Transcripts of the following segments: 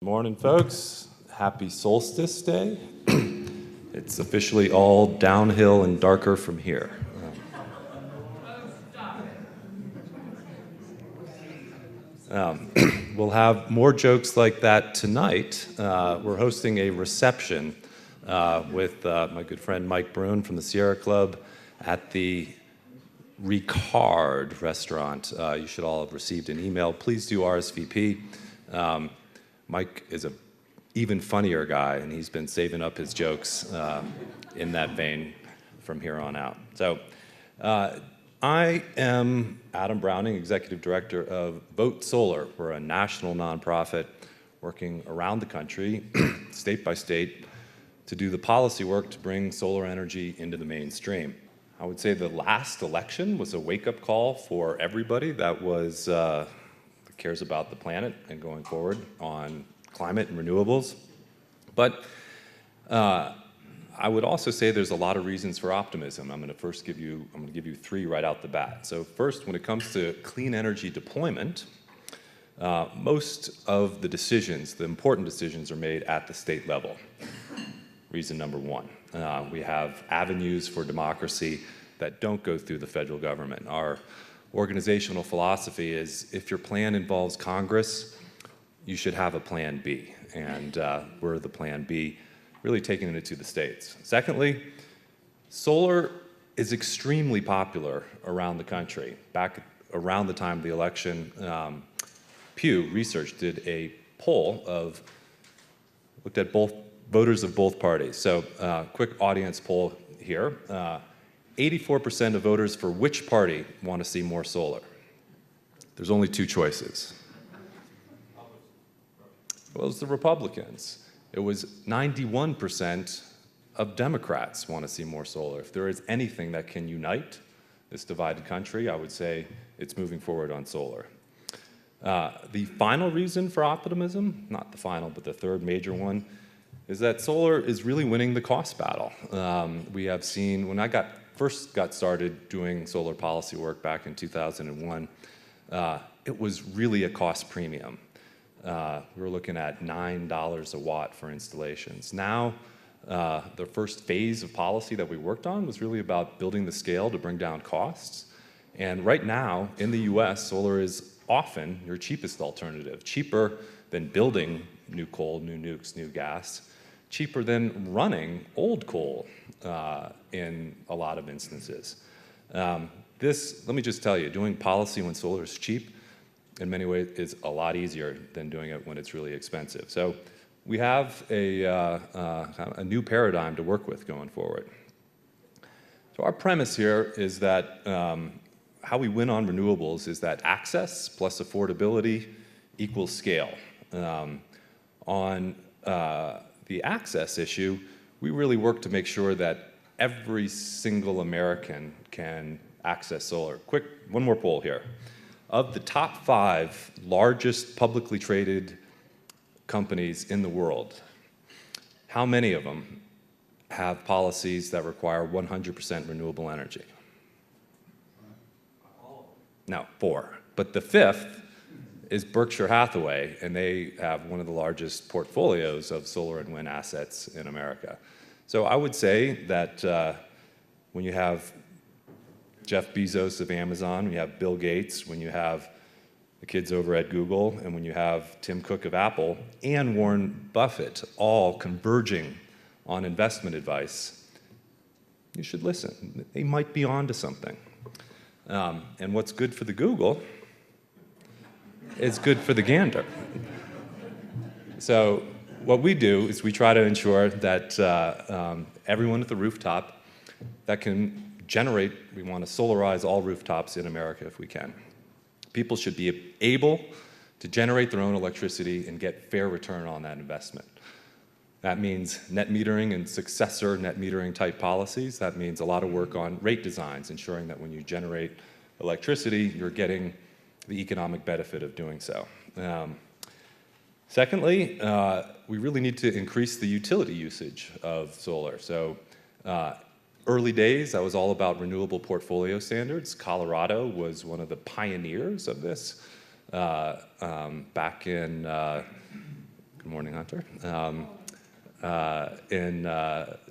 Morning, folks. Happy Solstice Day. It's officially all downhill and darker from here. We'll have more jokes like that tonight. We're hosting a reception with my good friend Mike Brune from the Sierra Club at the Ricard restaurant. You should all have received an email. Please do RSVP. Mike is an even funnier guy, and he's been saving up his jokes in that vein from here on out. So I am Adam Browning, Executive Director of Vote Solar. We're a national nonprofit working around the country, state by state, to do the policy work to bring solar energy into the mainstream. I would say the last election was a wake-up call for everybody that cares about the planet and going forward on climate and renewables. But I would also say there's a lot of reasons for optimism. I'm going to give you three right out the bat. So first, when it comes to clean energy deployment, most of the important decisions are made at the state level. Reason number one, we have avenues for democracy that don't go through the federal government. Our organizational philosophy is if your plan involves Congress, you should have a plan B. And we're the plan B, really taking it to the states. Secondly, solar is extremely popular around the country. Back around the time of the election, Pew Research did a poll looked at both voters of both parties. So quick audience poll here. 84% of voters for which party want to see more solar? There's only two choices. Well, it's the Republicans. It was 91% of Democrats want to see more solar. If there is anything that can unite this divided country, I would say it's moving forward on solar. The final reason for optimism, not the final, but the third major one, is that solar is really winning the cost battle. We have seen, when I first got started doing solar policy work back in 2001, it was really a cost premium. We were looking at $9 a watt for installations. Now, the first phase of policy that we worked on was really about building the scale to bring down costs. And right now, in the US, solar is often your cheapest alternative, cheaper than building new coal, new nukes, new gas, cheaper than running old coal in a lot of instances. Let me just tell you, doing policy when solar is cheap in many ways is a lot easier than doing it when it's really expensive. So we have a new paradigm to work with going forward. So our premise here is that how we win on renewables is that access plus affordability equals scale. On the access issue, we really work to make sure that every single American can access solar. Quick, one more poll here. Of the top 5 largest publicly traded companies in the world, how many of them have policies that require 100% renewable energy? No, 4. But the 5th is Berkshire Hathaway, and they have one of the largest portfolios of solar and wind assets in America. So I would say that when you have Jeff Bezos of Amazon, when you have Bill Gates, when you have the kids over at Google, and when you have Tim Cook of Apple, and Warren Buffett all converging on investment advice, you should listen. They might be onto something. And what's good for the Google is good for the gander. So what we do is we try to ensure that everyone at the rooftop that can generate, we want to solarize all rooftops in America if we can. People should be able to generate their own electricity and get fair return on that investment. That means net metering and successor net metering type policies. That means a lot of work on rate designs, ensuring that when you generate electricity, you're getting the economic benefit of doing so. Secondly, we really need to increase the utility usage of solar. So early days, that was all about renewable portfolio standards. Colorado was one of the pioneers of this back in Good morning, Hunter. In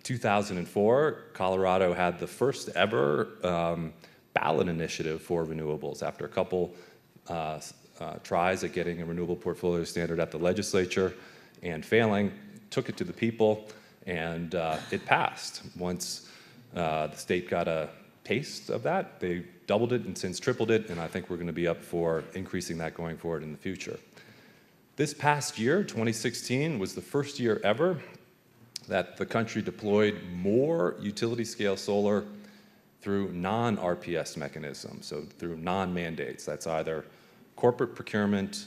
2004, Colorado had the first ever ballot initiative for renewables. After a couple tries at getting a renewable portfolio standard at the legislature and failing, took it to the people, and it passed. Once the state got a taste of that, they doubled it and since tripled it, and I think we're going to be up for increasing that going forward in the future. This past year, 2016, was the first year ever that the country deployed more utility-scale solar through non-RPS mechanisms, so through non-mandates. That's either corporate procurement,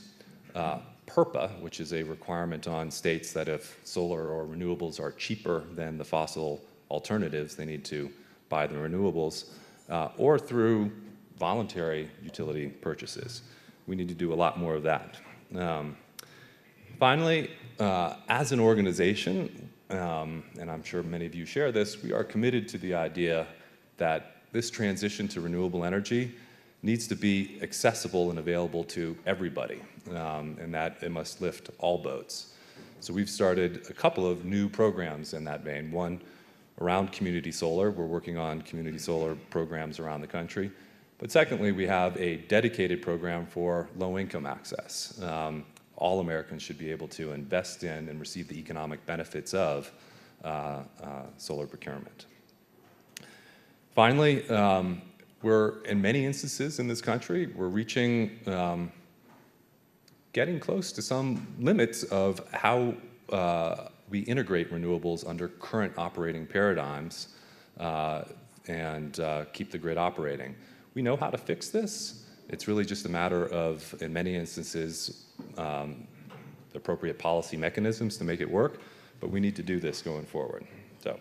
PURPA, which is a requirement on states that if solar or renewables are cheaper than the fossil alternatives, they need to buy the renewables, or through voluntary utility purchases. We need to do a lot more of that. Finally, as an organization, and I'm sure many of you share this, we are committed to the idea that this transition to renewable energy needs to be accessible and available to everybody, and that it must lift all boats. So we've started a couple of new programs in that vein. One around community solar. We're working on community solar programs around the country. But secondly, we have a dedicated program for low-income access. All Americans should be able to invest in and receive the economic benefits of solar procurement. Finally, we're, in many instances in this country, we're reaching, getting close to some limits of how we integrate renewables under current operating paradigms and keep the grid operating. We know how to fix this. It's really just a matter of, in many instances, the appropriate policy mechanisms to make it work, but we need to do this going forward. So,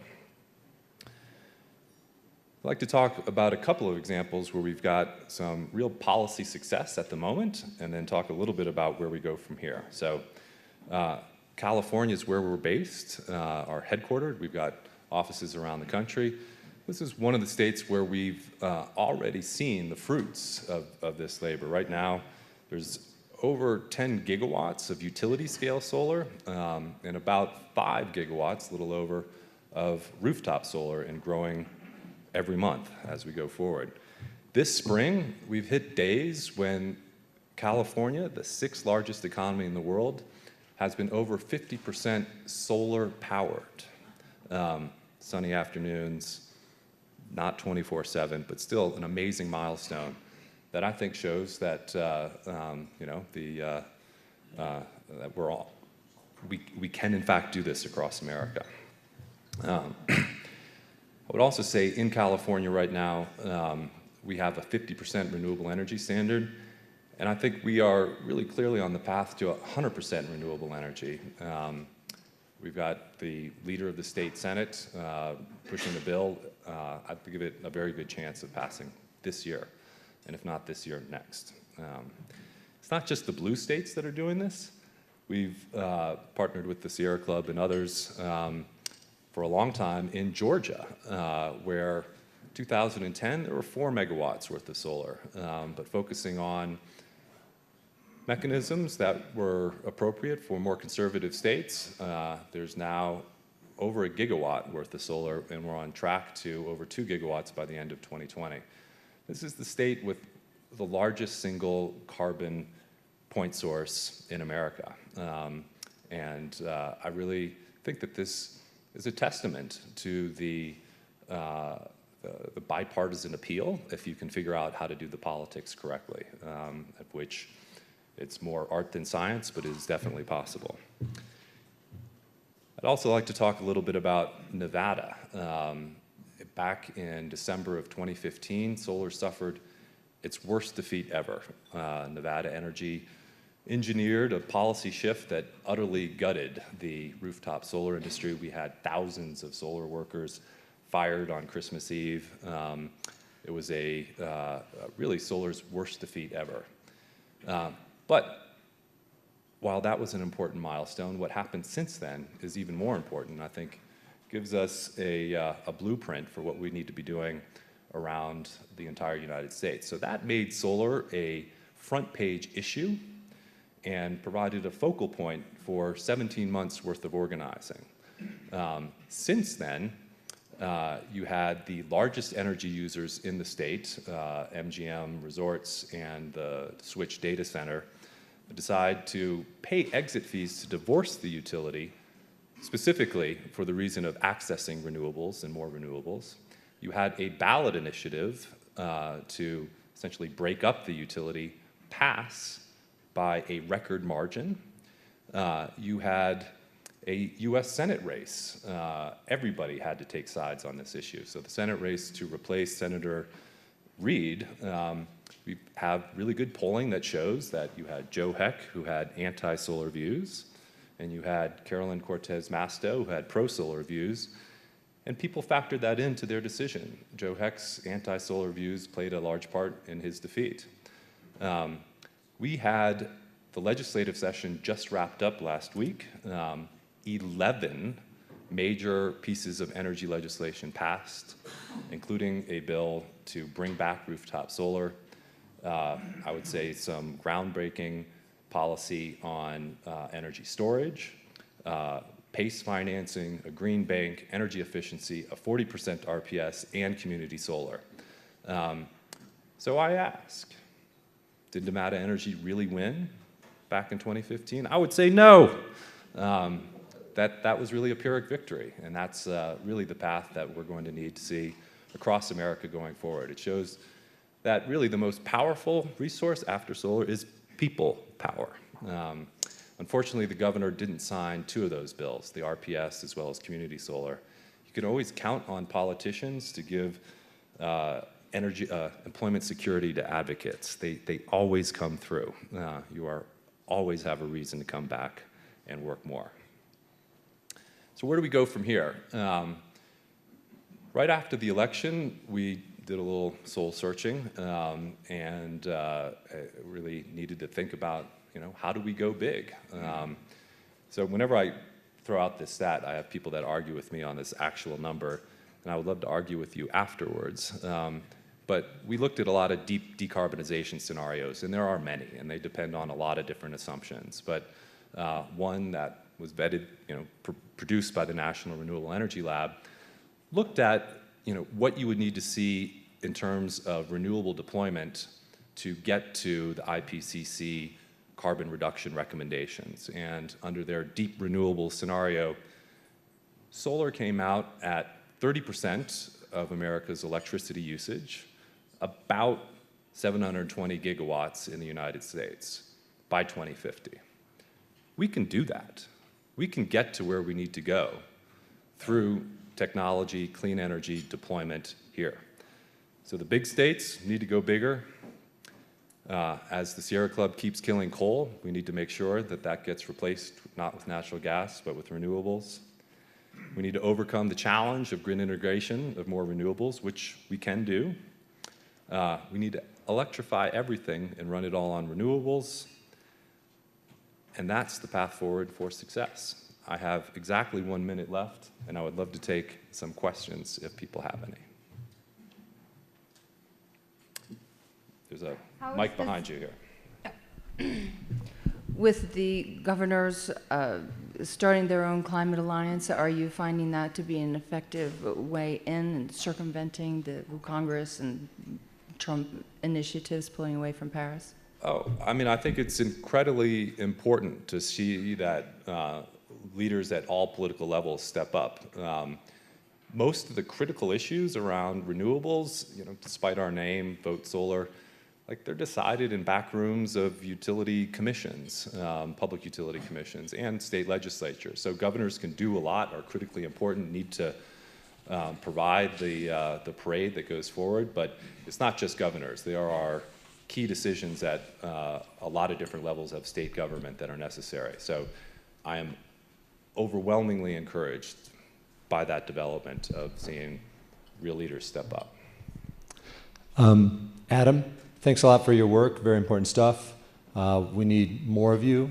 I'd like to talk about a couple of examples where we've got some real policy success at the moment, and then talk a little bit about where we go from here. So, California is where we're based, are headquartered. We've got offices around the country. This is one of the states where we've already seen the fruits of this labor. Right now, there's over 10 gigawatts of utility-scale solar and about 5 gigawatts, a little over, of rooftop solar, and growing every month as we go forward. This spring, we've hit days when California, the 6th largest economy in the world, has been over 50% solar powered. Sunny afternoons, not 24/7, but still an amazing milestone that I think shows that you know, that we can in fact do this across America. I would also say in California right now, we have a 50% renewable energy standard, and I think we are really clearly on the path to 100% renewable energy. We've got the leader of the state Senate pushing the bill. I'd give it a very good chance of passing this year, and if not this year, next. It's not just the blue states that are doing this. We've partnered with the Sierra Club and others for a long time in Georgia, where 2010, there were 4 megawatts worth of solar, but focusing on mechanisms that were appropriate for more conservative states. There's now over 1 gigawatt worth of solar, and we're on track to over 2 gigawatts by the end of 2020. This is the state with the largest single carbon point source in America. I really think that this is a testament to the bipartisan appeal, if you can figure out how to do the politics correctly, of which it's more art than science, but it is definitely possible. I'd also like to talk a little bit about Nevada. Back in December of 2015, solar suffered its worst defeat ever. Nevada Energy engineered a policy shift that utterly gutted the rooftop solar industry. We had thousands of solar workers fired on Christmas Eve. It was really solar's worst defeat ever. But while that was an important milestone, what happened since then is even more important. I think gives us a blueprint for what we need to be doing around the entire United States. So that made solar a front page issue and provided a focal point for 17 months worth of organizing. Since then, you had the largest energy users in the state, MGM Resorts and the Switch Data Center, decide to pay exit fees to divorce the utility, specifically for the reason of accessing renewables and more renewables. You had a ballot initiative to essentially break up the utility pass by a record margin. You had a US Senate race. Everybody had to take sides on this issue. So the Senate race to replace Senator Reid, we have really good polling that shows that you had Joe Heck, who had anti-solar views, and you had Carolyn Cortez Masto, who had pro-solar views, and people factored that into their decision. Joe Heck's anti-solar views played a large part in his defeat. We had the legislative session just wrapped up last week. 11 major pieces of energy legislation passed, including a bill to bring back rooftop solar. I would say some groundbreaking policy on energy storage, PACE financing, a green bank, energy efficiency, a 40% RPS, and community solar. So I ask, did Nevada Energy really win back in 2015? I would say no. That was really a Pyrrhic victory, and that's really the path that we're going to need to see across America going forward. It shows that really the most powerful resource after solar is people power. Unfortunately, the governor didn't sign 2 of those bills, the RPS as well as community solar. You can always count on politicians to give employment security to advocates. They always come through. You always have a reason to come back and work more. So where do we go from here? Right after the election, we did a little soul searching and really needed to think about, how do we go big? So whenever I throw out this stat, I have people that argue with me on this actual number, and I would love to argue with you afterwards. But we looked at a lot of deep decarbonization scenarios, and there are many, and they depend on a lot of different assumptions. But one that was vetted, produced by the National Renewable Energy Lab, looked at, what you would need to see in terms of renewable deployment to get to the IPCC carbon reduction recommendations. And under their deep renewable scenario, solar came out at 30% of America's electricity usage, about 720 gigawatts in the United States by 2050. We can do that. We can get to where we need to go through technology, clean energy deployment here. So the big states need to go bigger. As the Sierra Club keeps killing coal, we need to make sure that that gets replaced not with natural gas, but with renewables. We need to overcome the challenge of grid integration of more renewables, which we can do. We need to electrify everything and run it all on renewables. And that's the path forward for success. I have exactly 1 minute left, and I would love to take some questions if people have any. There's a mic behind you here. With the governors starting their own climate alliance, are you finding that to be an effective way in circumventing the Congress and Trump initiatives pulling away from Paris? Oh, I think it's incredibly important to see that leaders at all political levels step up. Most of the critical issues around renewables, despite our name, Vote Solar, they're decided in back rooms of utility commissions, public utility commissions, and state legislatures. So governors can do a lot, are critically important, need to provide the parade that goes forward, but it's not just governors. There are key decisions at a lot of different levels of state government that are necessary. So I am overwhelmingly encouraged by that development of seeing real leaders step up. Adam, thanks a lot for your work, very important stuff. We need more of you.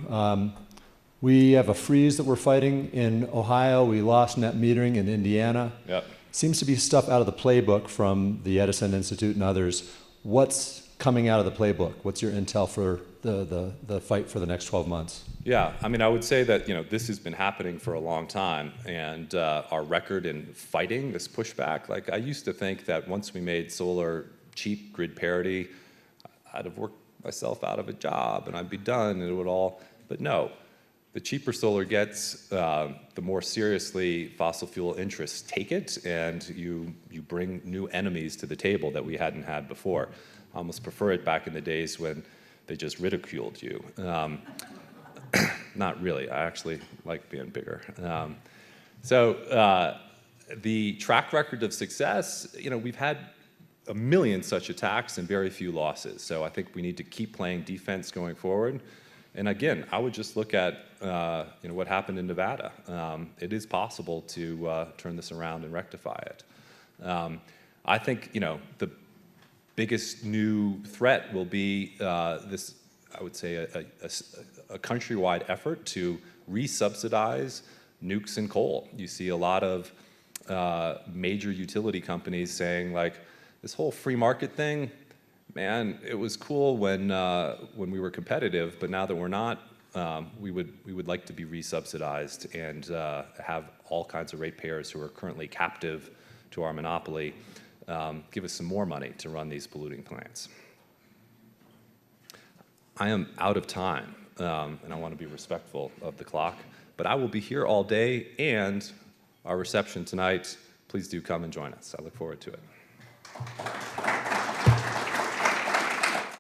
We have a freeze that we're fighting in Ohio. We lost net metering in Indiana. Yep. Seems to be stuff out of the playbook from the Edison Institute and others. What's coming out of the playbook? What's your intel for the fight for the next 12 months? Yeah, I mean, I would say that, this has been happening for a long time, and our record in fighting this pushback, like, I used to think that once we made solar cheap, grid parity, I'd have worked myself out of a job and I'd be done and it would all, but no. The cheaper solar gets, the more seriously fossil fuel interests take it, and you bring new enemies to the table that we hadn't had before. I almost prefer it back in the days when they just ridiculed you. Not really, I actually like being bigger. The track record of success, we've had a million such attacks and very few losses. So I think we need to keep playing defense going forward. And again, I would just look at what happened in Nevada. It is possible to turn this around and rectify it. I think the biggest new threat will be this, I would say, a countrywide effort to re-subsidize nukes and coal. You see a lot of major utility companies saying, like, this whole free market thing, man, it was cool when we were competitive, but now that we're not, we would like to be re-subsidized and have all kinds of ratepayers who are currently captive to our monopoly give us some more money to run these polluting plants. I am out of time, and I want to be respectful of the clock, but I will be here all day, and our reception tonight, please do come and join us. I look forward to it.